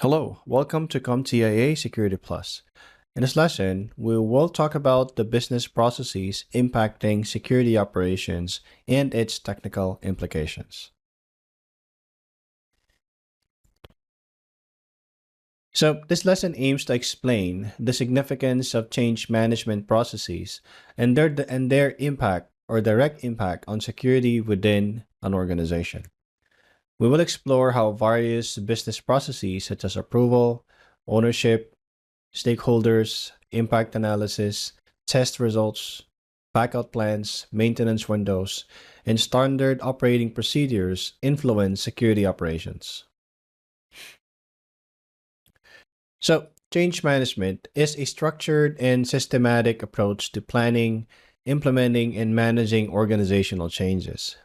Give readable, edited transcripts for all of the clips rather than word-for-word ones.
Hello, welcome to CompTIA Security Plus. In this lesson, we will talk about the business processes impacting security operations and its technical implications. So, this lesson aims to explain the significance of change management processes and their impact or direct impact on security within an organization. We will explore how various business processes such as approval, ownership, stakeholders, impact analysis, test results, backup plans, maintenance windows, and standard operating procedures influence security operations. So, change management is a structured and systematic approach to planning, implementing, and managing organizational changes.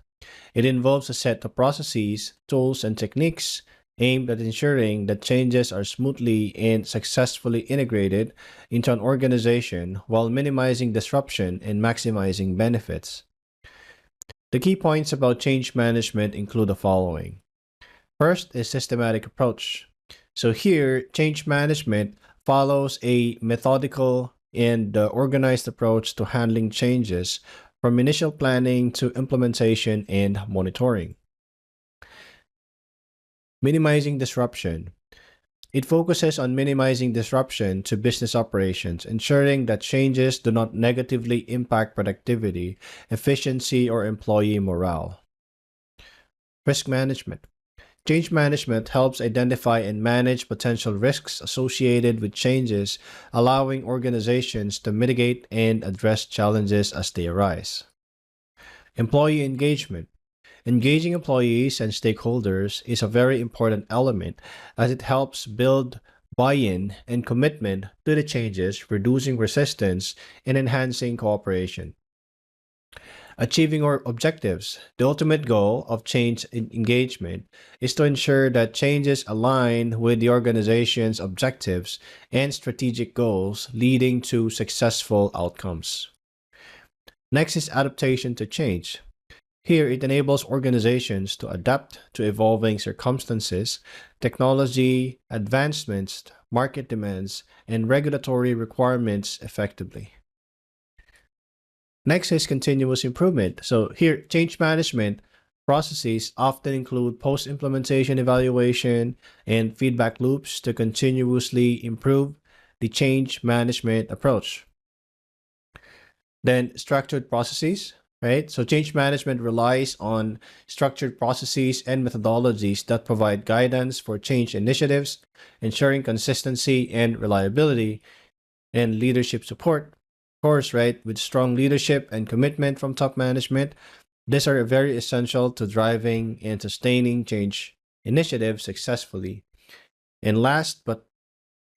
It involves a set of processes, tools, and techniques aimed at ensuring that changes are smoothly and successfully integrated into an organization while minimizing disruption and maximizing benefits. The key points about change management include the following. First is systematic approach. So here, change management follows a methodical and organized approach to handling changes from initial planning to implementation and monitoring. Minimizing disruption. It focuses on minimizing disruption to business operations, ensuring that changes do not negatively impact productivity, efficiency, or employee morale. Risk management. Change management helps identify and manage potential risks associated with changes, allowing organizations to mitigate and address challenges as they arise. Employee engagement. Engaging employees and stakeholders is a very important element as it helps build buy-in and commitment to the changes, reducing resistance and enhancing cooperation. Achieving our objectives. The ultimate goal of change engagement is to ensure that changes align with the organization's objectives and strategic goals, leading to successful outcomes. Next is adaptation to change. Here, it enables organizations to adapt to evolving circumstances, technology advancements, market demands, and regulatory requirements effectively. Next is continuous improvement. So here, change management processes often include post-implementation evaluation and feedback loops to continuously improve the change management approach. Then structured processes, right? So change management relies on structured processes and methodologies that provide guidance for change initiatives, ensuring consistency and reliability, and leadership support. Of course, right, with strong leadership and commitment from top management, these are very essential to driving and sustaining change initiatives successfully. And last, but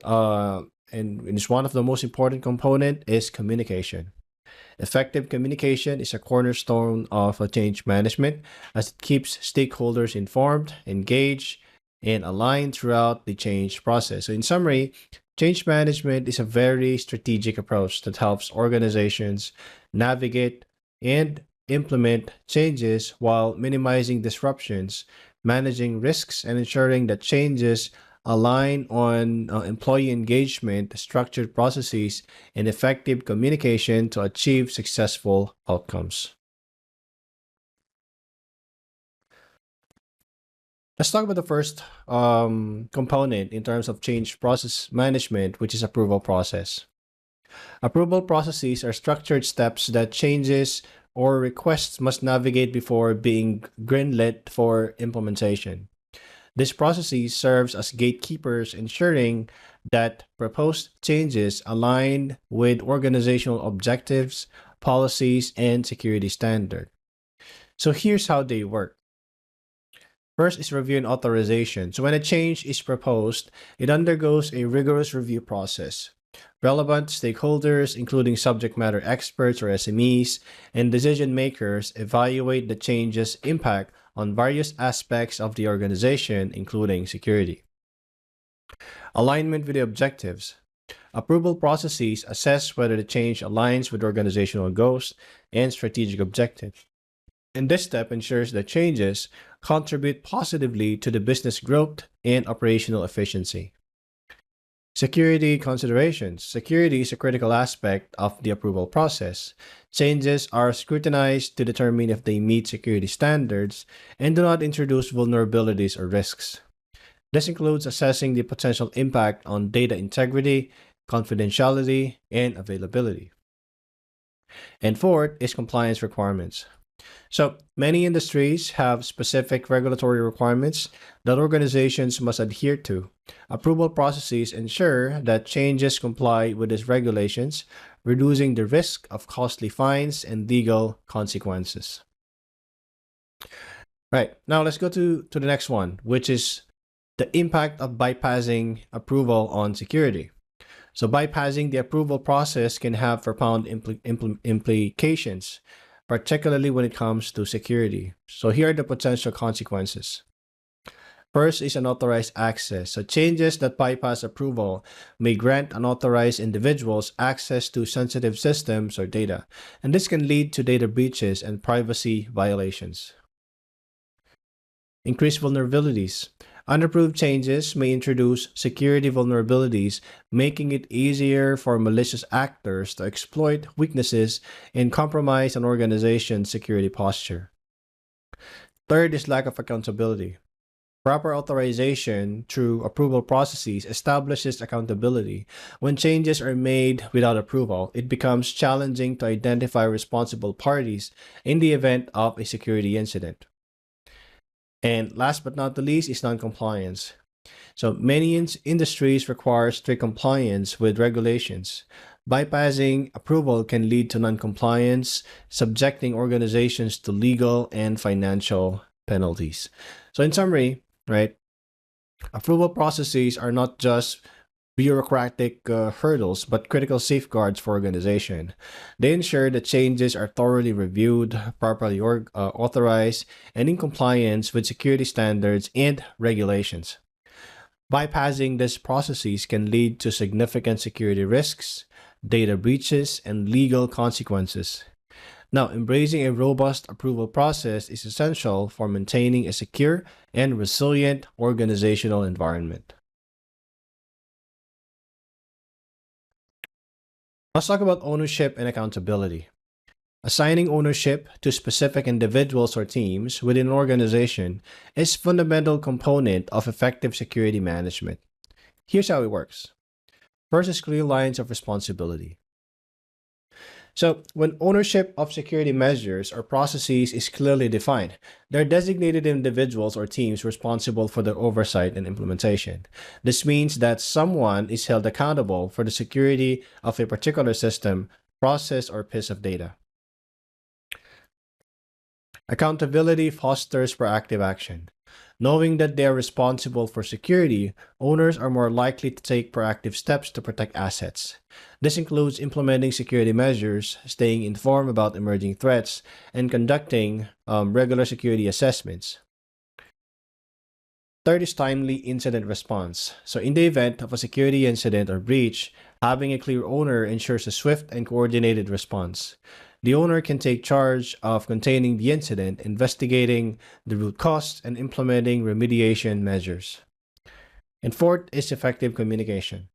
and it's one of the most important component is communication. Effective communication is a cornerstone of a change management as it keeps stakeholders informed, engaged, and aligned throughout the change process. So in summary, change management is a very strategic approach that helps organizations navigate and implement changes while minimizing disruptions, managing risks, and ensuring that changes align on employee engagement, structured processes, and effective communication to achieve successful outcomes. Let's talk about the first component in terms of change process management, which is approval process. Approval processes are structured steps that changes or requests must navigate before being greenlit for implementation. This process serves as gatekeepers, ensuring that proposed changes align with organizational objectives, policies, and security standards. So here's how they work. First is review and authorization. So when a change is proposed, it undergoes a rigorous review process. Relevant stakeholders, including subject matter experts or SMEs, and decision makers evaluate the change's impact on various aspects of the organization, including security. Alignment with the objectives. Approval processes assess whether the change aligns with organizational goals and strategic objectives. And this step ensures that changes contribute positively to the business growth and operational efficiency. Security considerations. Security is a critical aspect of the approval process. Changes are scrutinized to determine if they meet security standards and do not introduce vulnerabilities or risks. This includes assessing the potential impact on data integrity, confidentiality, and availability. And fourth is compliance requirements. So many industries have specific regulatory requirements that organizations must adhere to. Approval processes ensure that changes comply with these regulations, reducing the risk of costly fines and legal consequences. Right, now let's go to the next one, which is the impact of bypassing approval on security. So bypassing the approval process can have profound implications, particularly when it comes to security. So here are the potential consequences. First is unauthorized access. So changes that bypass approval may grant unauthorized individuals access to sensitive systems or data, and this can lead to data breaches and privacy violations. Increased vulnerabilities. Unapproved changes may introduce security vulnerabilities, making it easier for malicious actors to exploit weaknesses and compromise an organization's security posture. Third is lack of accountability. Proper authorization through approval processes establishes accountability. When changes are made without approval, it becomes challenging to identify responsible parties in the event of a security incident. And last but not the least is non-compliance. So many industries require strict compliance with regulations. Bypassing approval can lead to non-compliance, subjecting organizations to legal and financial penalties. So in summary, right, approval processes are not just bureaucratic hurdles, but critical safeguards for organization. They ensure that changes are thoroughly reviewed, properly authorized, and in compliance with security standards and regulations. Bypassing these processes can lead to significant security risks, data breaches, and legal consequences. Now, embracing a robust approval process is essential for maintaining a secure and resilient organizational environment. Let's talk about ownership and accountability. Assigning ownership to specific individuals or teams within an organization is a fundamental component of effective security management. Here's how it works. First is clear lines of responsibility. So when ownership of security measures or processes is clearly defined, there are designated individuals or teams responsible for their oversight and implementation. This means that someone is held accountable for the security of a particular system, process, or piece of data. Accountability fosters proactive action. Knowing that they are responsible for security, owners are more likely to take proactive steps to protect assets. This includes implementing security measures, staying informed about emerging threats, and conducting regular security assessments. Third is timely incident response. So in the event of a security incident or breach, having a clear owner ensures a swift and coordinated response. The owner can take charge of containing the incident, investigating the root cause, and implementing remediation measures. And fourth is effective communication.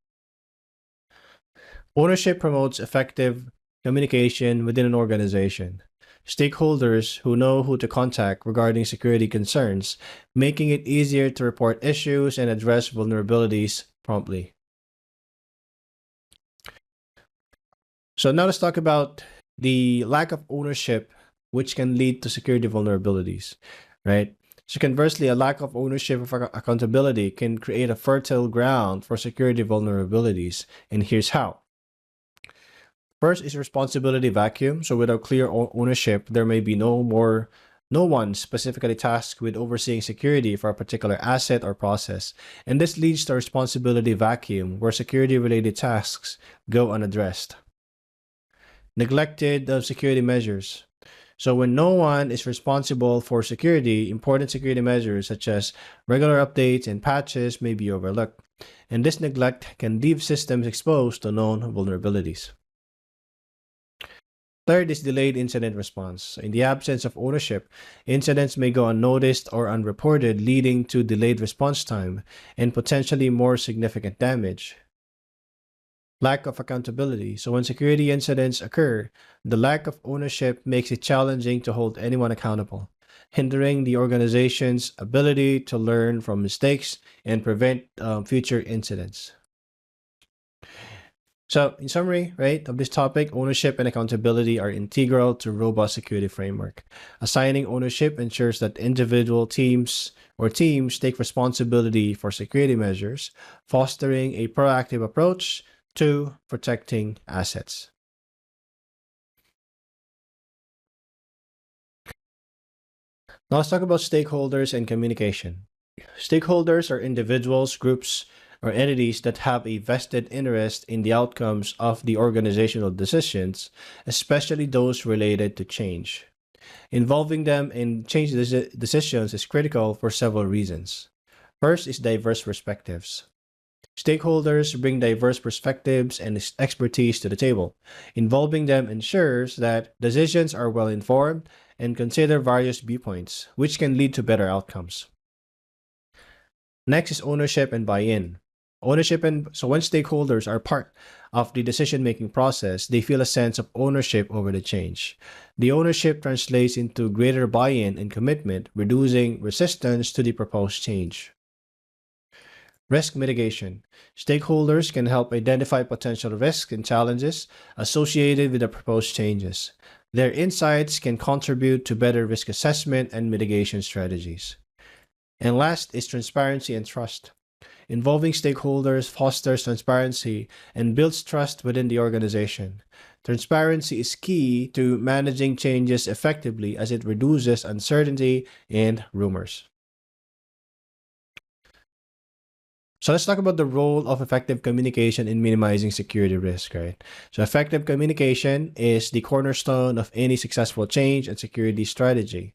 Ownership promotes effective communication within an organization. Stakeholders who know who to contact regarding security concerns, making it easier to report issues and address vulnerabilities promptly. So now let's talk about the lack of ownership, which can lead to security vulnerabilities, right? So conversely, a lack of ownership of accountability can create a fertile ground for security vulnerabilities, and here's how. First is responsibility vacuum. So without clear ownership, there may be no one specifically tasked with overseeing security for a particular asset or process, and this leads to a responsibility vacuum where security-related tasks go unaddressed. Neglected of security measures. So when no one is responsible for security, important security measures such as regular updates and patches may be overlooked, and this neglect can leave systems exposed to known vulnerabilities. Third is delayed incident response. In the absence of ownership, incidents may go unnoticed or unreported, leading to delayed response time and potentially more significant damage. Lack of accountability. So when security incidents occur, the lack of ownership makes it challenging to hold anyone accountable, hindering the organization's ability to learn from mistakes and prevent future incidents. So, in summary, right, of this topic, ownership and accountability are integral to robust security framework. Assigning ownership ensures that individual teams or teams take responsibility for security measures, fostering a proactive approach to protecting assets. Now let's talk about stakeholders and communication. Stakeholders are individuals, groups, or entities that have a vested interest in the outcomes of the organizational decisions, especially those related to change. Involving them in change decisions is critical for several reasons. First is diverse perspectives. Stakeholders bring diverse perspectives and expertise to the table. Involving them ensures that decisions are well informed and consider various viewpoints, which can lead to better outcomes. Next is ownership and buy-in. So when stakeholders are part of the decision-making process, they feel a sense of ownership over the change. The ownership translates into greater buy-in and commitment, reducing resistance to the proposed change. Risk mitigation. Stakeholders can help identify potential risks and challenges associated with the proposed changes. Their insights can contribute to better risk assessment and mitigation strategies. And last is transparency and trust. Involving stakeholders fosters transparency and builds trust within the organization. Transparency is key to managing changes effectively as it reduces uncertainty and rumors. So let's talk about the role of effective communication in minimizing security risk, right? So effective communication is the cornerstone of any successful change and security strategy.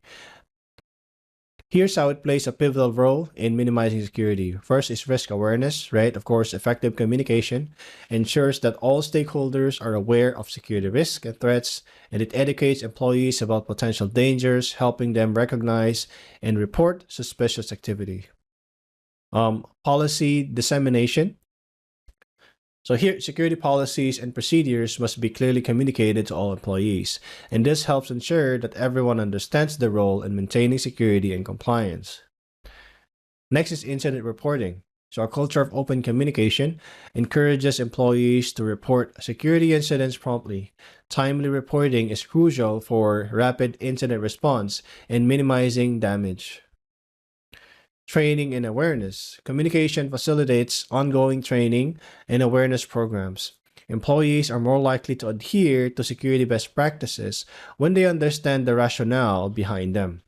Here's how it plays a pivotal role in minimizing security. First is risk awareness, right? Of course, effective communication ensures that all stakeholders are aware of security risks and threats, and it educates employees about potential dangers, helping them recognize and report suspicious activity. Policy dissemination. So here, security policies and procedures must be clearly communicated to all employees, and this helps ensure that everyone understands their role in maintaining security and compliance. Next is incident reporting. So a culture of open communication encourages employees to report security incidents promptly. Timely reporting is crucial for rapid incident response and minimizing damage. Training and awareness. Communication facilitates ongoing training and awareness programs. Employees are more likely to adhere to security best practices when they understand the rationale behind them.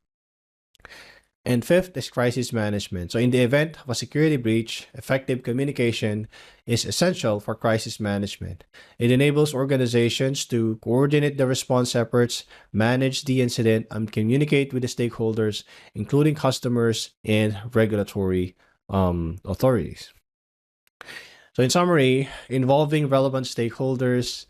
And fifth is crisis management. So in the event of a security breach, effective communication is essential for crisis management. It enables organizations to coordinate the response efforts, manage the incident, and communicate with the stakeholders, including customers and regulatory authorities. So in summary, involving relevant stakeholders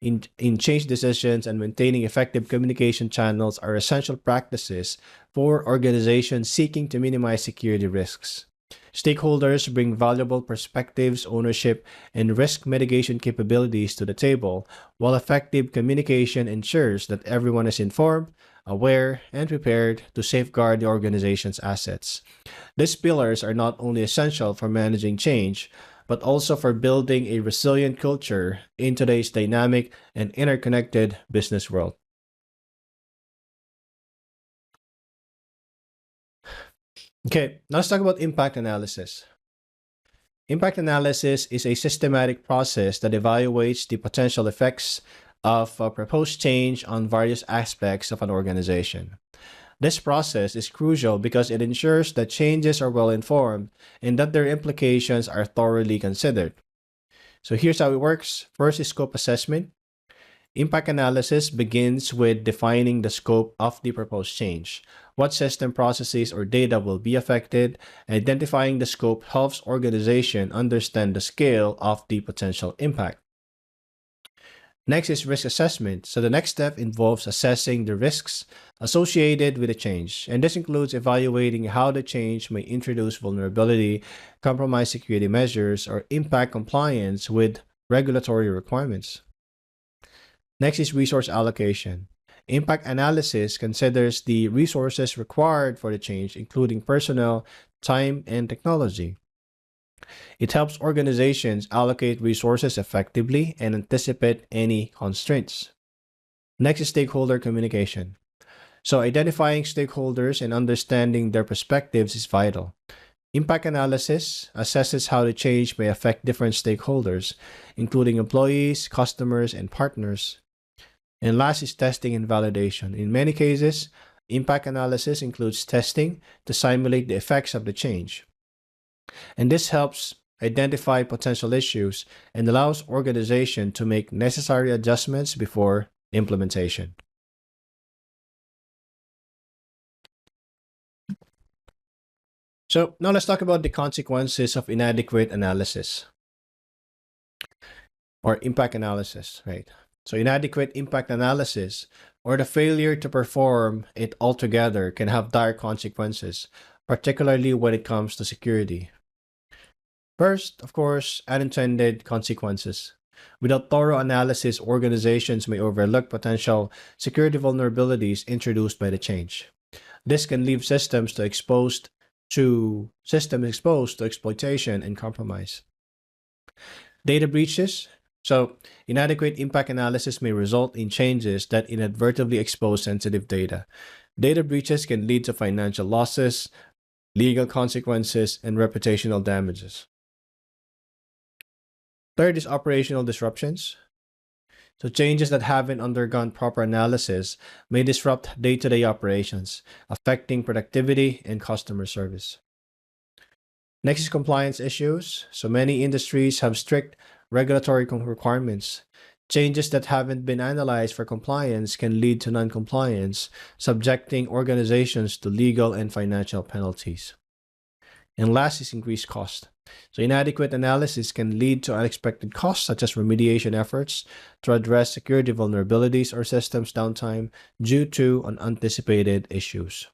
in change decisions and maintaining effective communication channels are essential practices for organizations seeking to minimize security risks. Stakeholders bring valuable perspectives, ownership, and risk mitigation capabilities to the table, while effective communication ensures that everyone is informed, aware, and prepared to safeguard the organization's assets. These pillars are not only essential for managing change, but also for building a resilient culture in today's dynamic and interconnected business world. Okay, now let's talk about impact analysis. Impact analysis is a systematic process that evaluates the potential effects of a proposed change on various aspects of an organization. This process is crucial because it ensures that changes are well informed and that their implications are thoroughly considered. So here's how it works. First is scope assessment. Impact analysis begins with defining the scope of the proposed change. What system processes or data will be affected? Identifying the scope helps organization understand the scale of the potential impact. Next is risk assessment. So the next step involves assessing the risks associated with a change. And this includes evaluating how the change may introduce vulnerability, compromise security measures, or impact compliance with regulatory requirements. Next is resource allocation. Impact analysis considers the resources required for the change, including personnel, time, and technology. It helps organizations allocate resources effectively and anticipate any constraints. Next is stakeholder communication. So identifying stakeholders and understanding their perspectives is vital. Impact analysis assesses how the change may affect different stakeholders, including employees, customers, and partners. And last is testing and validation. In many cases, impact analysis includes testing to simulate the effects of the change. And this helps identify potential issues and allows organizations to make necessary adjustments before implementation. So now let's talk about the consequences of inadequate analysis or impact analysis, right? So inadequate impact analysis or the failure to perform it altogether can have dire consequences, particularly when it comes to security. First, of course, unintended consequences. Without thorough analysis, organizations may overlook potential security vulnerabilities introduced by the change. This can leave systems exposed to exploitation and compromise. Data breaches. So, inadequate impact analysis may result in changes that inadvertently expose sensitive data. Data breaches can lead to financial losses, legal consequences, and reputational damages. Third is operational disruptions. So changes that haven't undergone proper analysis may disrupt day-to-day operations, affecting productivity and customer service. Next is compliance issues. So many industries have strict regulatory requirements. Changes that haven't been analyzed for compliance can lead to non-compliance, subjecting organizations to legal and financial penalties. And last is increased cost. So inadequate analysis can lead to unexpected costs such as remediation efforts to address security vulnerabilities or systems downtime due to unanticipated issues.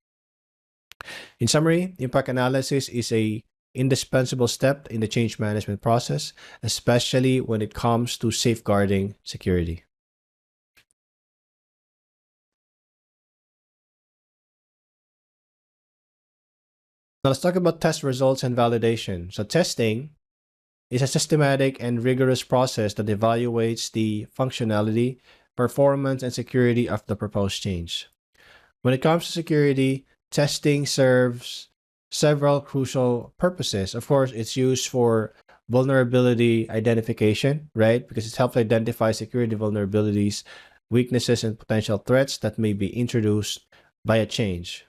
In summary, impact analysis is an indispensable step in the change management process, especially when it comes to safeguarding security. Now let's talk about test results and validation. So testing is a systematic and rigorous process that evaluates the functionality, performance, and security of the proposed change. When it comes to security, testing serves several crucial purposes. Of course, it's used for vulnerability identification, right? Because it helps identify security vulnerabilities, weaknesses, and potential threats that may be introduced by a change.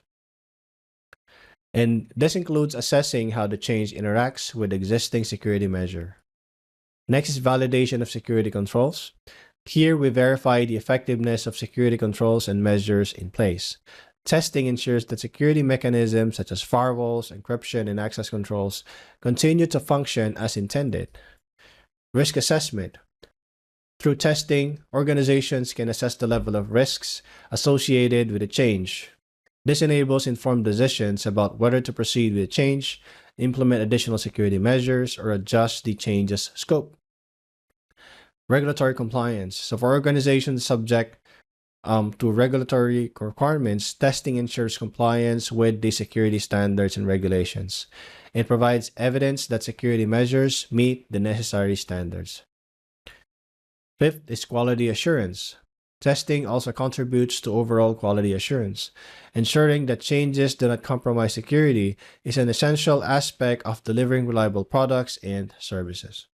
And this includes assessing how the change interacts with existing security measure. Next is validation of security controls. Here we verify the effectiveness of security controls and measures in place. Testing ensures that security mechanisms such as firewalls, encryption, and access controls continue to function as intended. Risk assessment. Through testing, organizations can assess the level of risks associated with a change. This enables informed decisions about whether to proceed with a change, implement additional security measures, or adjust the change's scope. Regulatory compliance. So for organizations subject to regulatory requirements, testing ensures compliance with the security standards and regulations. It provides evidence that security measures meet the necessary standards. Fifth is quality assurance. Testing also contributes to overall quality assurance. Ensuring that changes do not compromise security is an essential aspect of delivering reliable products and services.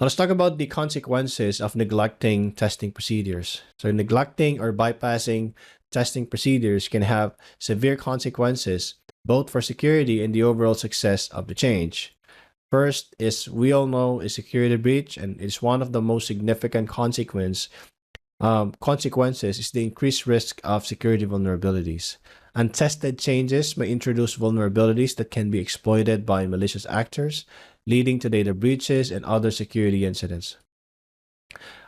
Now let's talk about the consequences of neglecting testing procedures. So neglecting or bypassing testing procedures can have severe consequences, both for security and the overall success of the change. First is, we all know, is security breach, and it's one of the most significant consequences is the increased risk of security vulnerabilities. Untested changes may introduce vulnerabilities that can be exploited by malicious actors, leading to data breaches and other security incidents.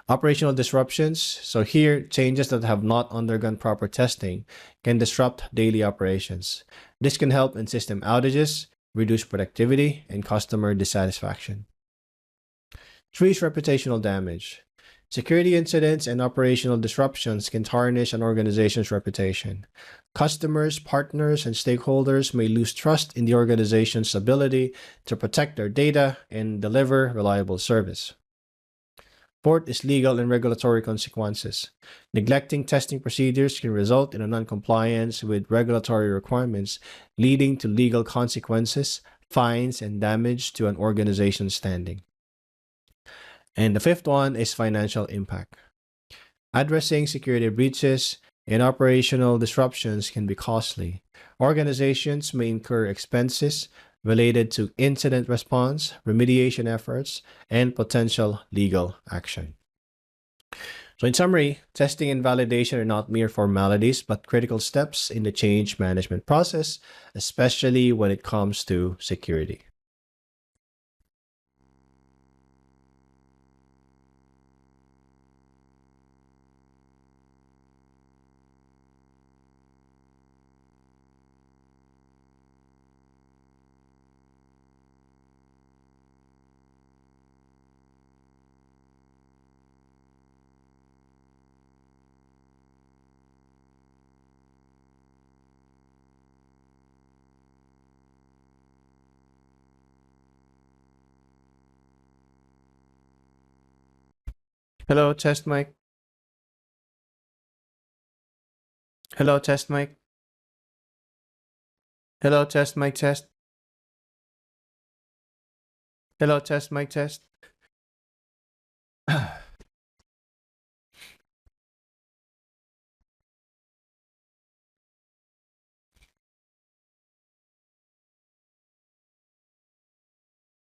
Operational disruptions. So here, changes that have not undergone proper testing can disrupt daily operations. This can help in system outages, reduce productivity, and customer dissatisfaction. 3 is reputational damage. Security incidents and operational disruptions can tarnish an organization's reputation. Customers, partners, and stakeholders may lose trust in the organization's ability to protect their data and deliver reliable service. Fourth is legal and regulatory consequences. Neglecting testing procedures can result in a non-compliance with regulatory requirements, leading to legal consequences, fines, and damage to an organization's standing. And the fifth one is financial impact. Addressing security breaches and operational disruptions can be costly. Organizations may incur expenses related to incident response, remediation efforts, and potential legal action. So in summary, testing and validation are not mere formalities, but critical steps in the change management process, especially when it comes to security. Hello, test mic. Hello, test mic. Hello, test mic test. Hello, test mic test. All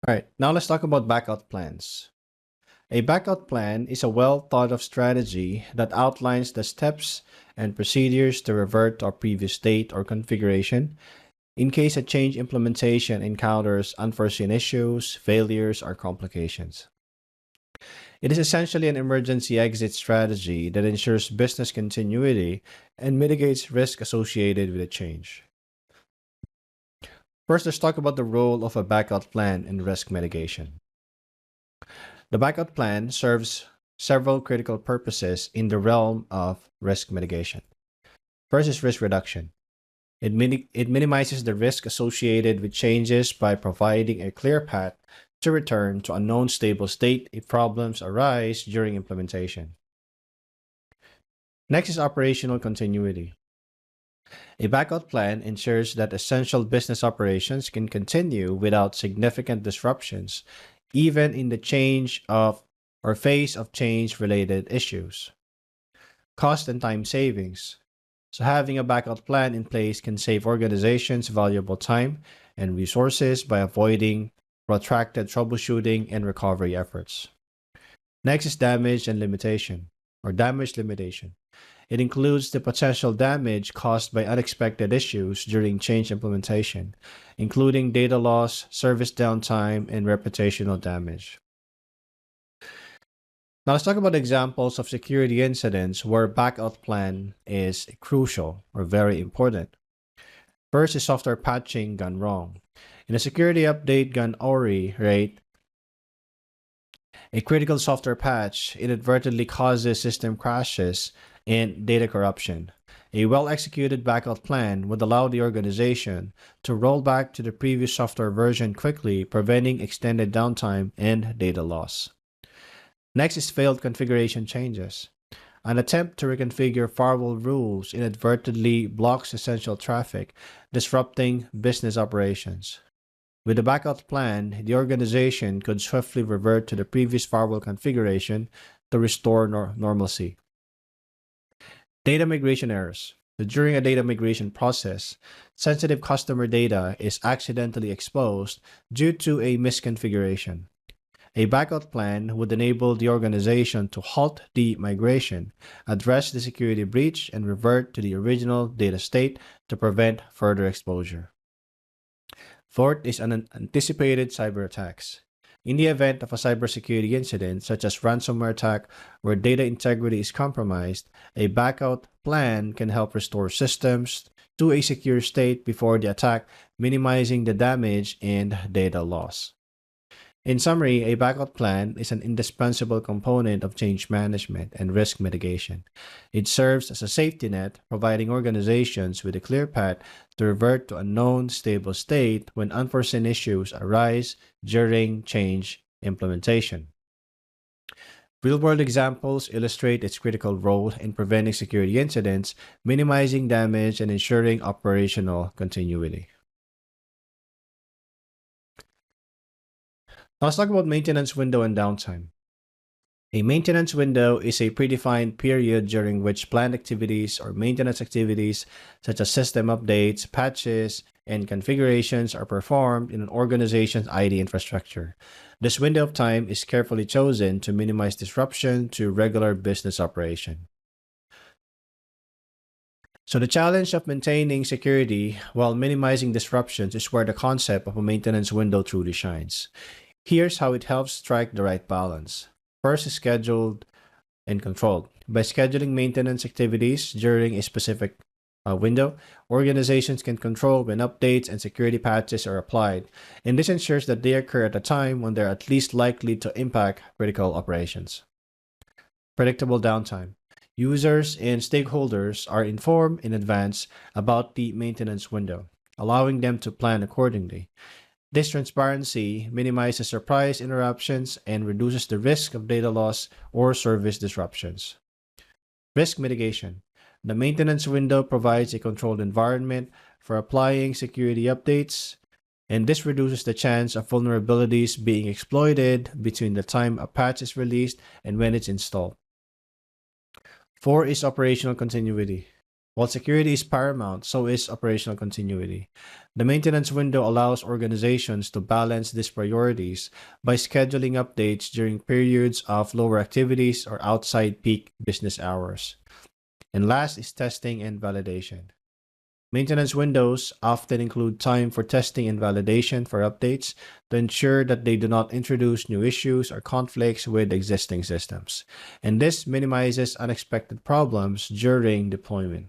right, now let's talk about backup plans. A backup plan is a well thought of strategy that outlines the steps and procedures to revert to a previous state or configuration in case a change implementation encounters unforeseen issues, failures, or complications. It is essentially an emergency exit strategy that ensures business continuity and mitigates risk associated with a change. First, let's talk about the role of a backup plan in risk mitigation. The backup plan serves several critical purposes in the realm of risk mitigation. First is risk reduction. It minimizes the risk associated with changes by providing a clear path to return to a known stable state if problems arise during implementation. Next is operational continuity. A backup plan ensures that essential business operations can continue without significant disruptions, even in the change of or phase of change related issues. Cost and time savings. So having a backup plan in place can save organizations valuable time and resources by avoiding protracted troubleshooting and recovery efforts. Next is damage and limitation or damage limitation. It includes the potential damage caused by unexpected issues during change implementation, including data loss, service downtime, and reputational damage. Now let's talk about examples of security incidents where backup plan is crucial or very important. First is software patching gone wrong. In a security update gone awry, right? A critical software patch inadvertently causes system crashes and data corruption. A well-executed backup plan would allow the organization to roll back to the previous software version quickly, preventing extended downtime and data loss. Next is failed configuration changes. An attempt to reconfigure firewall rules inadvertently blocks essential traffic, disrupting business operations. With a backup plan, the organization could swiftly revert to the previous firewall configuration to restore normalcy. Data migration errors. During a data migration process, sensitive customer data is accidentally exposed due to a misconfiguration. A backup plan would enable the organization to halt the migration, address the security breach, and revert to the original data state to prevent further exposure. Fourth is unanticipated cyber attacks. In the event of a cybersecurity incident, such as ransomware attack where data integrity is compromised, a backup plan can help restore systems to a secure state before the attack, minimizing the damage and data loss. In summary, a backup plan is an indispensable component of change management and risk mitigation. It serves as a safety net, providing organizations with a clear path to revert to a known, stable state when unforeseen issues arise during change implementation. Real-world examples illustrate its critical role in preventing security incidents, minimizing damage, and ensuring operational continuity. Now let's talk about maintenance window and downtime. A maintenance window is a predefined period during which planned activities or maintenance activities, such as system updates, patches, and configurations, are performed in an organization's IT infrastructure. This window of time is carefully chosen to minimize disruption to regular business operation. So the challenge of maintaining security while minimizing disruptions is where the concept of a maintenance window truly shines. Here's how it helps strike the right balance. First is scheduled and controlled. By scheduling maintenance activities during a specific window, organizations can control when updates and security patches are applied, and this ensures that they occur at a time when they're at least likely to impact critical operations. Predictable downtime. Users and stakeholders are informed in advance about the maintenance window, allowing them to plan accordingly. This transparency minimizes surprise interruptions and reduces the risk of data loss or service disruptions. Risk mitigation. The maintenance window provides a controlled environment for applying security updates, and this reduces the chance of vulnerabilities being exploited between the time a patch is released and when it's installed. 4 is operational continuity. While security is paramount, so is operational continuity. The maintenance window allows organizations to balance these priorities by scheduling updates during periods of lower activities or outside peak business hours. And last is testing and validation. Maintenance windows often include time for testing and validation for updates to ensure that they do not introduce new issues or conflicts with existing systems. And this minimizes unexpected problems during deployment.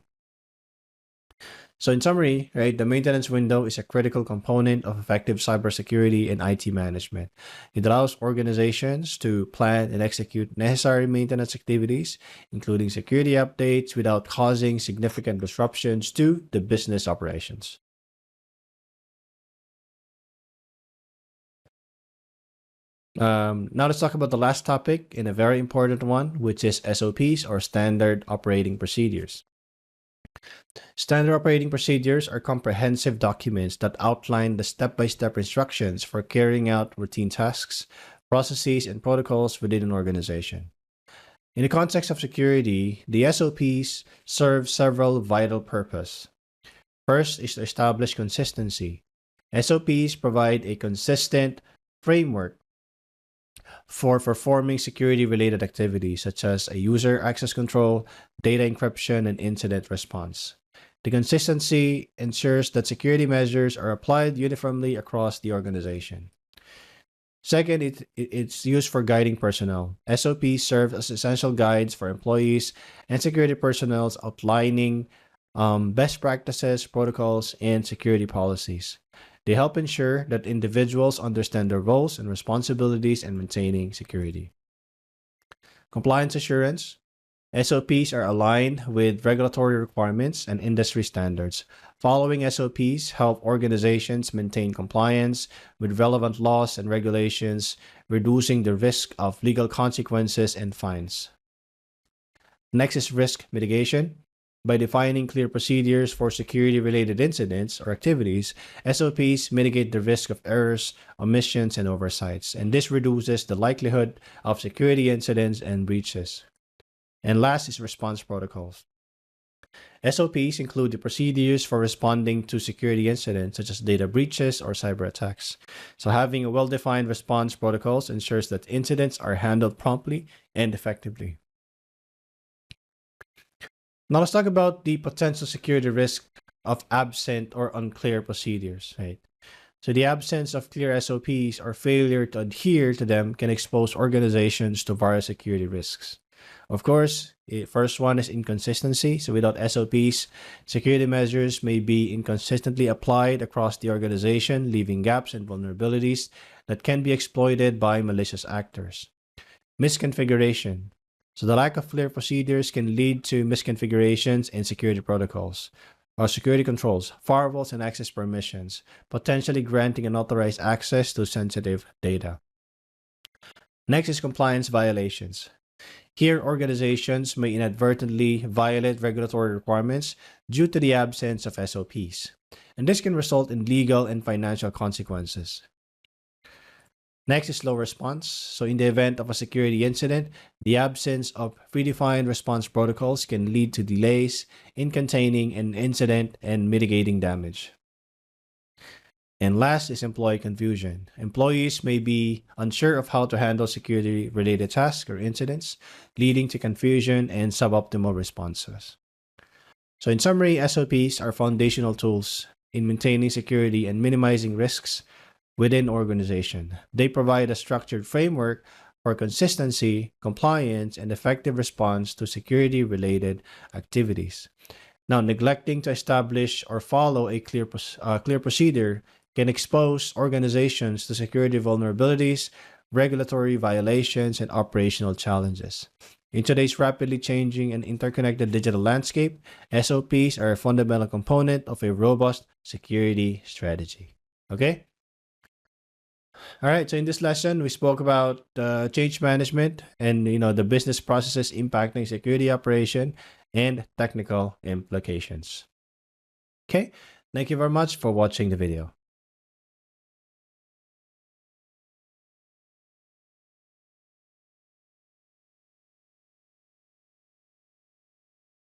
So in summary, right, the maintenance window is a critical component of effective cybersecurity and IT management. It allows organizations to plan and execute necessary maintenance activities, including security updates, without causing significant disruptions to the business operations. Now let's talk about the last topic and a very important one, which is SOPs or Standard Operating Procedures. Standard operating procedures are comprehensive documents that outline the step-by-step instructions for carrying out routine tasks, processes, and protocols within an organization. In the context of security, the SOPs serve several vital purposes. First is to establish consistency. SOPs provide a consistent framework for performing security-related activities such as a user access control, data encryption, and incident response. The consistency ensures that security measures are applied uniformly across the organization. Second, it's used for guiding personnel. SOPs serve as essential guides for employees and security personnel outlining best practices, protocols, and security policies. They help ensure that individuals understand their roles and responsibilities in maintaining security. Compliance assurance. SOPs are aligned with regulatory requirements and industry standards. Following SOPs help organizations maintain compliance with relevant laws and regulations, reducing the risk of legal consequences and fines. Next is risk mitigation. By defining clear procedures for security-related incidents or activities, SOPs mitigate the risk of errors, omissions, and oversights, and this reduces the likelihood of security incidents and breaches. And last is response protocols. SOPs include the procedures for responding to security incidents such as data breaches or cyber attacks. So having a well-defined response protocols ensures that incidents are handled promptly and effectively. Now let's talk about the potential security risk of absent or unclear procedures, right? So the absence of clear SOPs or failure to adhere to them can expose organizations to various security risks. Of course, the first one is inconsistency. So without SOPs, security measures may be inconsistently applied across the organization, leaving gaps and vulnerabilities that can be exploited by malicious actors. Misconfiguration. So the lack of clear procedures can lead to misconfigurations in security protocols or security controls, firewalls, and access permissions, potentially granting unauthorized access to sensitive data. Next is compliance violations. Here, organizations may inadvertently violate regulatory requirements due to the absence of SOPs, and this can result in legal and financial consequences. Next is slow response. So in the event of a security incident, the absence of predefined response protocols can lead to delays in containing an incident and mitigating damage. And last is employee confusion. Employees may be unsure of how to handle security-related tasks or incidents, leading to confusion and suboptimal responses. So in summary, SOPs are foundational tools in maintaining security and minimizing risks within organization. They provide a structured framework for consistency, compliance, and effective response to security-related activities. Now, neglecting to establish or follow a clear procedure can expose organizations to security vulnerabilities, regulatory violations, and operational challenges. In today's rapidly changing and interconnected digital landscape, SOPs are a fundamental component of a robust security strategy. Okay? All right, so in this lesson, we spoke about change management and the business processes impacting security operation and technical implications. Okay, thank you very much for watching the video.